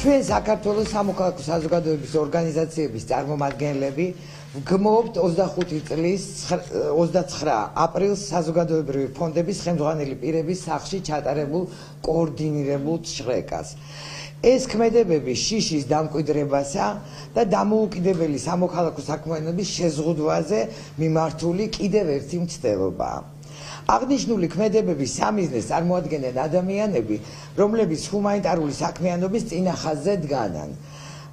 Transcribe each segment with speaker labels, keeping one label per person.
Speaker 1: ჩვენ საქართველოს სამოქალაქო საზოგადოების ორგანიზაციების წარმომადგენლები გმობთ 25 წლის 29 აპრილს საზოგადოებრივი ფონდების ხელმძღვანელი პირების სახლში ჩატარებულ კოორდინირებულ შრეკას. ეს ქმედებები შიშის დამკვიდრებასა და დამოუკიდებელი სამოქალაქო საქმიანობის შეზღუდვაზე მიმართული კიდევ ერთი მცდელობაა. აღნიშნული ქმედებების სამიზნეს წარმოადგენენ ადამიანები, რომლებიც ჰუმანიტარული საქმიანობის წინახაზზე დგანან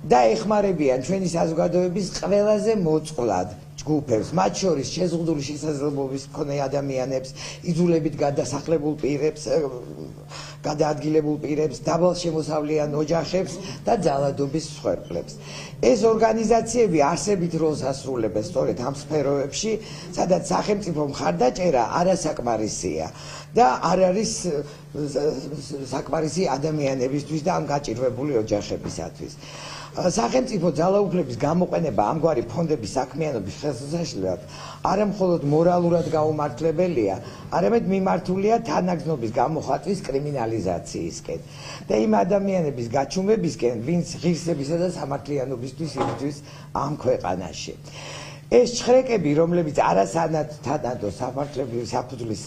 Speaker 1: და ეხმარებიან ჩვენი საზოგადოების ყველაზე მოწყვლად ჯგუფებს, მათ შორის შეზღუდული შესაძლებლობის მქონე ადამიანებს, იძულებით გადასახლებულ პირებს, გადაადგილებულ პირებს, დაბალშემოსავლიან ოჯახებს და ძალადობის მსხვერპლებს. ეს ორგანიზაციები არსებით როლს ასრულებენ სწორედ ამ სფეროებში, სადაც სახელმწიფო მხარდაჭერა არასაკმარისია და არ არის საკმარისი ადამიანებისთვის და ამ გაჭირვებული ოჯახებისათვის. სახელმწიფო ძალაუფლების გამოყენება ამგვარი ფონდების საქმიანობის შესაძლებლად არა მხოლოდ მორალურად გაუმართლებელია, არამედ მიმართულია თანაგზნობის გამოხატვის კრიმინალიზაციისკენ და იმ ადამიანების გაჩუმებისკენ, ვინც ღირსებისა და სამართლიანობისთვის იბრძვის ამ ქვეყანაში. ეს შრეკები, რომლებიც არასანადთანადო სამართლებრივი საფუძვლის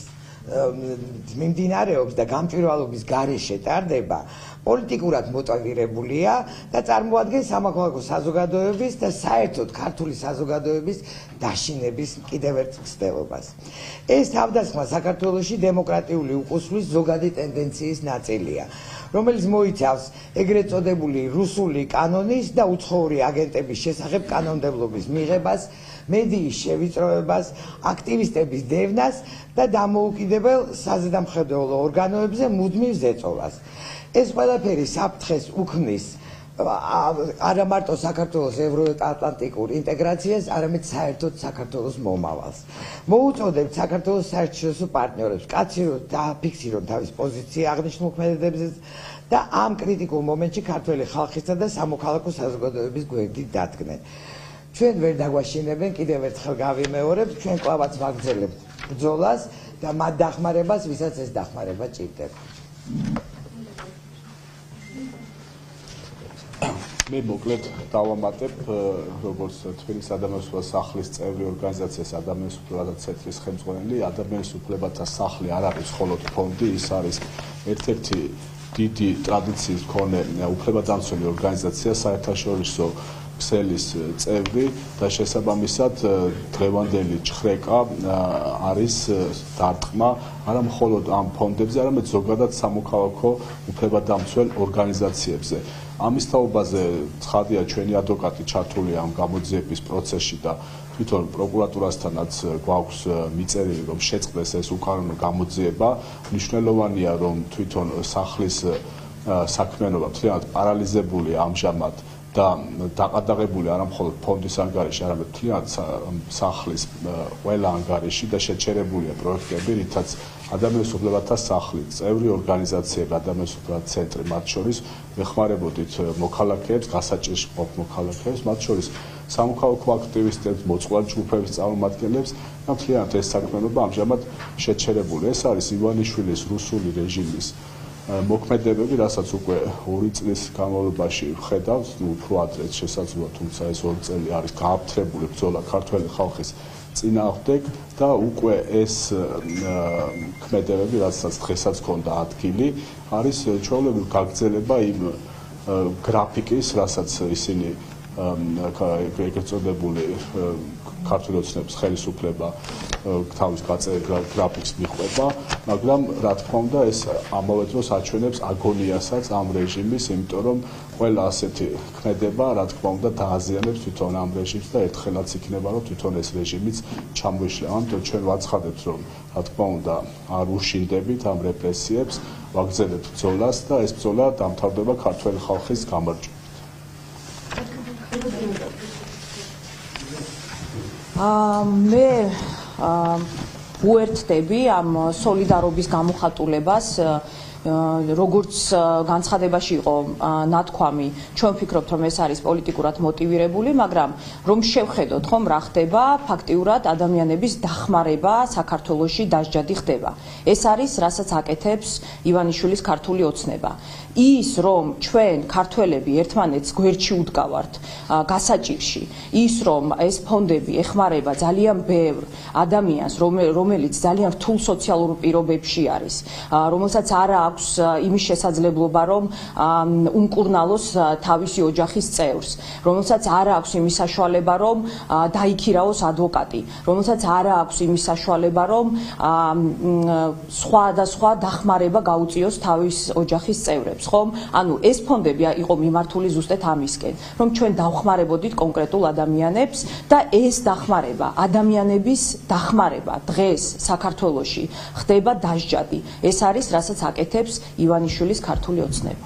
Speaker 1: მიმდინარეობს და გამჭვირვალობის გარეშე ტარდება, პოლიტიკურად მოტივირებულია და წარმოადგენს სამოქალაქო საზოგადოების და საერთოდ ქართული საზოგადოების დაშინების კიდევ ერთ მცდელობას. ეს თავდასხმა საქართველოში დემოკრატიული უყუსვლის ზოგადი ტენდენციის ნაწილია, რომელიც მოიცავს ეგრეთ წოდებული რუსული კანონის და უცხოური აგენტების შესახებ კანონმდებლობის მიღებას, მედიის შევიწროებას, აქტივისტების დევნას და დამოუკიდებელ საზედამხედველო ორგანოებზე მუდმივ ზეწოლას. ეს ყველაფერი საფრთხეს უქმნის არა მარტო საქართველოს ევროატლანტიკურ ინტეგრაციას, არამედ საერთოდ საქართველოს მომავალს. მოუწოდებთ საქართველოს საერთაშორისო პარტნიორებს კაციროთ და აფიქსირონ თავის პოზიცია აღნიშნულ ქმედებებზე და ამ კრიტიკულ მომენტში ქართველი ხალხისა და სამოქალაქო საზოგადოების გვერდით დადგნენ. ჩვენ ვერ დაგვაშინებენ, კიდევ ერთხელ გავიმეორებ, ჩვენ კლავაც ვაგრძელებთ ბრძოლას და მათ დახმარებას, ვისაც ეს დახმარება ჭირდება.
Speaker 2: მე მოკლედ დავამატებ, როგორც თბილისის ადამიანის უფლებათა სახლის წევრი ორგანიზაციის ადამიანის უფლებათა ცენტრის ხელმძღვანელი, ადამიანის უფლებათა სახლი არ არის მხოლოდ ფონდი, ის არის ერთ-ერთი დიდი ტრადიციის მქონე უფლებადამცველი ორგანიზაცია, საერთაშორისო ქსელის წევრი და შესაბამისად დღევანდელი ჭხრეკა არის დარტყმა არა მხოლოდ ამ ფონდებზე, არამედ ზოგადად სამოქალაქო უფლებადამცველ ორგანიზაციებზე. ამის თაობაზე ცხადია ჩვენი ადვოკატი ჩართულია ამ გამოძიების პროცესში და თვითონ პროკურატურასთანაც გვაქვს მიწერილი, რომ შეწყდეს ეს უკანონო გამოძიება. მნიშვნელოვანია, რომ თვითონ სახლის საქმიანობა მთლიანად პარალიზებულია ამჟამად და დაყადაღებული არა მხოლოდ ფონდის ანგარიში, არამედ მთლიანად სახლის ყველა ანგარიში და შეჩერებულია პროექტები, რითაც ადამიანის უფლებათა სახლი, წევრი ორგანიზაციები, ადამიანის უფლებათა ცენტრი, მათ შორის ვეხმარებოდით მოქალაქეებს, გასაჭირში მყოფ მოქალაქეებს, მათ შორის სამოქალაქო აქტივისტებს, მოწყვლად ჯგუფების წარმომადგენლებს და მთლიანად ეს საქმიანობა ამჟამად შეჩერებული. ეს არის ივანიშვილის რუსული რეჟიმის მოქმედებები, რასაც უკვე 2 წლის განმავლობაში ვხედავთ, უფრო ადრეც შესაძლოა, თუმცა ეს 2 წელი არის გააფთრებული ბრძოლა ქართველი ხალხის წინააღმდეგ და უკვე ეს ქმედებები, რასაც დღესაც ჰქონდა ადგილი, არის ჩვეულებრივ გაგრძელება იმ გრაფიკის, რასაც ისინი ეგრეთ წოდებული ქართული ოცნების ხელისუფლება თავის გაწერილ გრაფიკს მიყვება, მაგრამ რა თქმა უნდა ეს ამავე დროს აჩვენებს აგონიასაც ამ რეჟიმის, იმიტომ რომ ყველა ასეთი ქმედება რა თქმა უნდა დააზიანებს თვითონ ამ რეჟიმს და ერთხელაც იქნება რომ თვითონ ეს რეჟიმიც ჩამოიშლება. ამიტომ ჩვენ ვაცხადებთ, რომ რა თქმა უნდა არ უშინდებით ამ რეპრესიებს, ვაგრძელებთ ბრძოლას და ეს ბრძოლა დამთავრდება ქართველი ხალხის გამარჯვებით.
Speaker 3: მე უერთდები ამ სოლიდარობის გამოხატულებას როგორც განცხადებაში იყო ნათქვამი, ჩვენ ვფიქრობთ, რომ ეს არის პოლიტიკურად მოტივირებული, მაგრამ რომ შევხედოთ, ხომ რა ხდება, ფაქტიურად ადამიანების დახმარება საქართველოში დასჯადი ხდება. ეს არის, რასაც აკეთებს ივანიშვილის ქართული ოცნება. ის, რომ ჩვენ ქართველები ერთმანეთს გვერდში უდგავართ გასაჭირში, ის, რომ ეს ფონდები ეხმარება ძალიან ბევრ ადამიანს, რომელიც ძალიან რთულ სოციალურ პირობებში არის, რომელსაც არ აქვს იმის შესაძლებლობა, რომ უმკურნალოს თავისი ოჯახის წევრს, რომელსაც არ აქვს იმის საშუალება, რომ დაიქირაოს ადვოკატი, რომელსაც არ აქვს იმის საშუალება, რომ სხვადასხვა დახმარება გაუწიოს თავის ოჯახის წევრებს. ხომ? ანუ ეს ფონდები იყო მიმართული ზუსტად ამისკენ, რომ ჩვენ დავხმარებოდით კონკრეტულ ადამიანებს და ეს დახმარება, ადამიანების დახმარება დღეს საქართველოში ხდება დასჯადი. ეს არის, რასაც აკეთებს ივანიშვილის ქართული ოცნება.